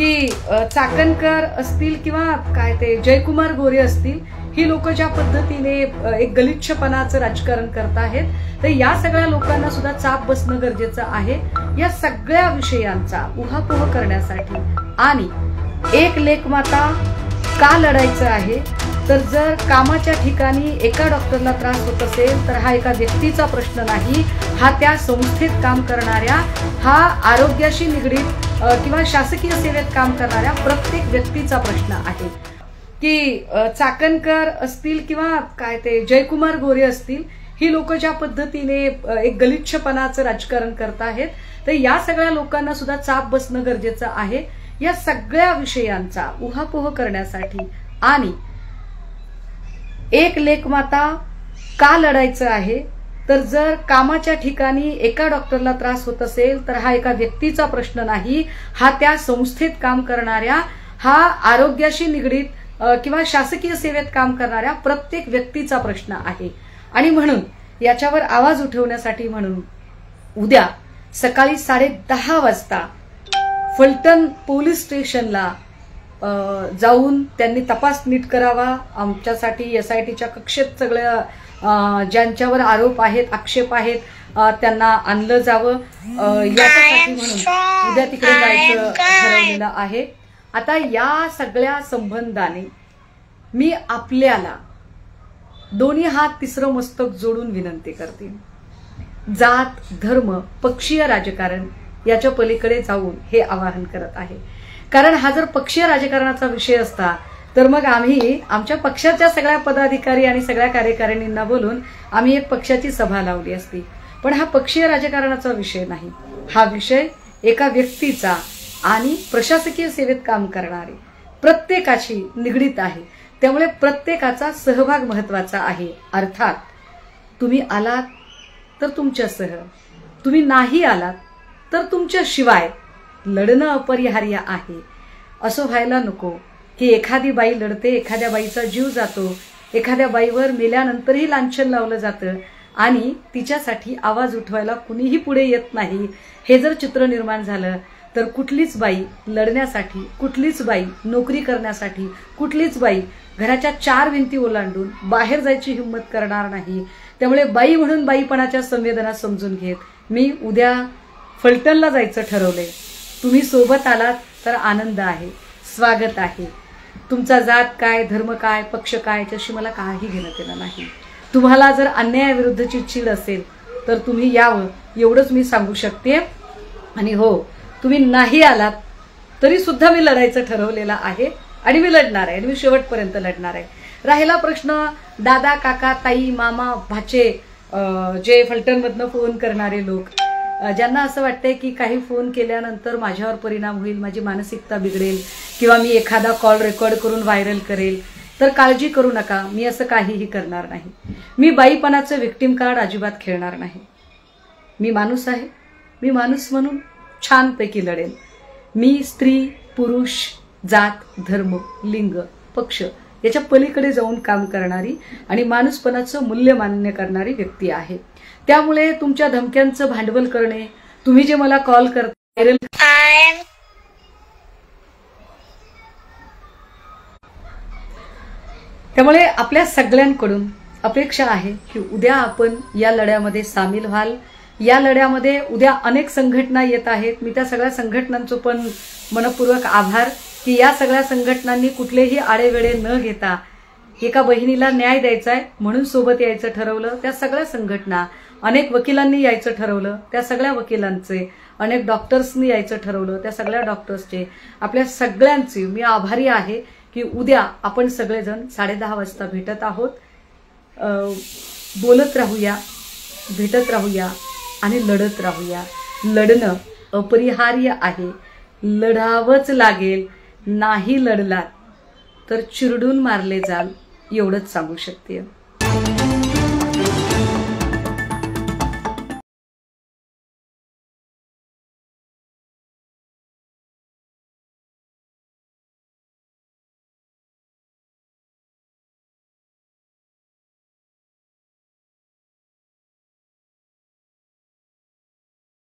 की चाकणकर असतील किंवा काय ते जयकुमार गोरे असतील, ही लोक ज्या पद्धतीने एक गलिच्छपणाचं राजकारण करत आहेत, तर या सगळ्या लोकांना सुद्धा चाप बसणं गरजेचं आहे. या सगळ्या विषयांचा उहापोह करण्यासाठी आणि एक लेकमाता का लढायचं आहे, तर जर कामाच्या ठिकाणी एका डॉक्टरला त्रास होत असेल तर हा एका व्यक्तीचा प्रश्न नाही, हा त्या संस्थेत काम करणाऱ्या, हा आरोग्याशी निगडीत किंवा शासकीय सेवेत काम करणाऱ्या प्रत्येक व्यक्तीचा प्रश्न आहे. की चाकणकर असतील किंवा काय ते जयकुमार गोरे असतील, ही लोक ज्या पद्धतीने एक गलिच्छपणाचं राजकारण करत आहेत, तर या सगळ्या लोकांना सुद्धा चाप बसणं गरजेचं आहे. या सगळ्या विषयांचा उहापोह करण्यासाठी आणि एक लेकमाता का लढायचं आहे, तर जर कामाच्या ठिकाणी एका डॉक्टरला त्रास होत असेल तर हा एका व्यक्तीचा प्रश्न नाही, हा त्या संस्थेत काम करणाऱ्या, हा आरोग्याशी निगडीत किंवा शासकीय सेवेत काम करणाऱ्या प्रत्येक व्यक्तीचा प्रश्न आहे. आणि म्हणून याच्यावर आवाज उठवण्यासाठी म्हणून उद्या सकाळी 10:30 वाजता फलटण पोलीस स्टेशनला जाऊन त्यांनी तपास नीट करावा. आमच्यासाठी SITच्या कक्षेत सगळ्या ज्यांच्यावर आरोप आहेत, आक्षेप आहेत, त्यांना आणलं जावं. याच्यासाठी म्हणून उद्या तिकडे जायचं ठरवलेलं आहे. आता या सगळ्या संबंधाने मी आपल्याला दोन्ही हात तिसरं मस्तक जोडून विनंती करते, जात, धर्म, पक्षीय राजकारण याच्या पलीकडे जाऊन हे आवाहन करत आहे. कारण हा जर पक्षीय राजकारणाचा विषय असता तर मग आम्ही आमच्या पक्षाच्या सगळ्या पदाधिकारी आणि सगळ्या कार्यकारिणींना बोलून आम्ही एक पक्षाची सभा लावली असती. पण हा पक्षीय राजकारणाचा विषय नाही, हा विषय एका व्यक्तीचा आणि प्रशासकीय सेवेत काम करणारे प्रत्येकाशी निगडीत आहे. त्यामुळे प्रत्येकाचा सहभाग महत्वाचा आहे. अर्थात तुम्ही आलात तर तुमच्यासह, तुम्ही नाही आलात तर तुमच्याशिवाय लढणं अपरिहार्य आहे. असं व्हायला नको की एखादी बाई लढते, एखाद्या बाईचा जीव जातो, एखाद्या बाईवर मेल्यानंतरही लांछन लावलं जातं आणि तिच्यासाठी आवाज उठवायला कुणीही पुढे येत नाही. हे जर चित्र निर्माण झालं तर कुठलीच बाई लढण्यासाठी, कुठलीच बाई नोकरी करण्यासाठी, कुठलीच बाई घराच्या 4 भिंती ओलांडून बाहेर जायची हिंमत करणार नाही. त्यामुळे बाई म्हणून बाईपणाच्या संवेदना समजून घेत मी उद्या फलटणला जायचं ठरवलंय. तुम्ही सोबत आलात तर आनंद आहे, स्वागत आहे. तुमचा जात काय, धर्म काय, पक्ष काय याच्याशी मला काही घेणं देणं नाही. तुम्हाला जर अन्यायाविरुद्धची चीड असेल तर तुम्ही यावं, एवढंच मी सांगू शकते. आणि हो, तुम्ही नाही आलात तरी सुद्धा मी लढायचं ठरवलेलं आहे आणि मी लढणार आहे आणि मी शेवटपर्यंत लढणार आहे. राहिला प्रश्न दादा, काका, ताई, मामा, भाचे, जे फलटणमधनं फोन करणारे लोक, ज्यांना असं वाटतंय की काही फोन केल्यानंतर माझ्यावर परिणाम होईल, माझी मानसिकता बिघडेल किंवा मी एखादा कॉल रेकॉर्ड करून व्हायरल करेल, तर काळजी करू नका, मी असं काहीही करणार नाही. मी बाईपणाचं विक्टिम कार्ड अजिबात खेळणार नाही. मी माणूस आहे, मी माणूस म्हणून छानपैकी लढेल. मी स्त्री, पुरुष, जात, धर्म, लिंग, पक्ष याच्या पलीकडे जाऊन काम करणारी आणि माणूसपणाचं मूल्य मान्य करणारी व्यक्ती आहे. त्यामुळे तुमच्या धमक्यांचं भांडवल करणे, तुम्ही जे मला कॉल करता, त्यामुळे आपल्या सगळ्यांकडून अपेक्षा आहे की उद्या आपण या लढ्यामध्ये सामील व्हाल. या लढ्यामध्ये उद्या अनेक संघटना येत आहेत. मी त्या सगळ्या संघटनांचं पण मनपूर्वक आभार की या सगळ्या संघटनांनी कुठलेही आडेवेडे न घेता एका बहिणीला न्याय द्यायचा आहे म्हणून सोबत यायचं ठरवलं. त्या सगळ्या संघटना, अनेक वकिलांनी यायचं ठरवलं, त्या सगळ्या वकिलांचे, अनेक डॉक्टर्सनी यायचं ठरवलं, त्या सगळ्या डॉक्टर्सचे, आपल्या सगळ्यांचे मी आभारी आहे की उद्या आपण सगळेजण 10:30 वाजता भेटत आहोत. बोलत राहूया, भेटत राहूया आणि लढत राहूया. लढणं अपरिहार्य आहे, लढावंच लागेल. नाही लढलात तर चिरडून मारले जाल, एवढंच सांगू शकते.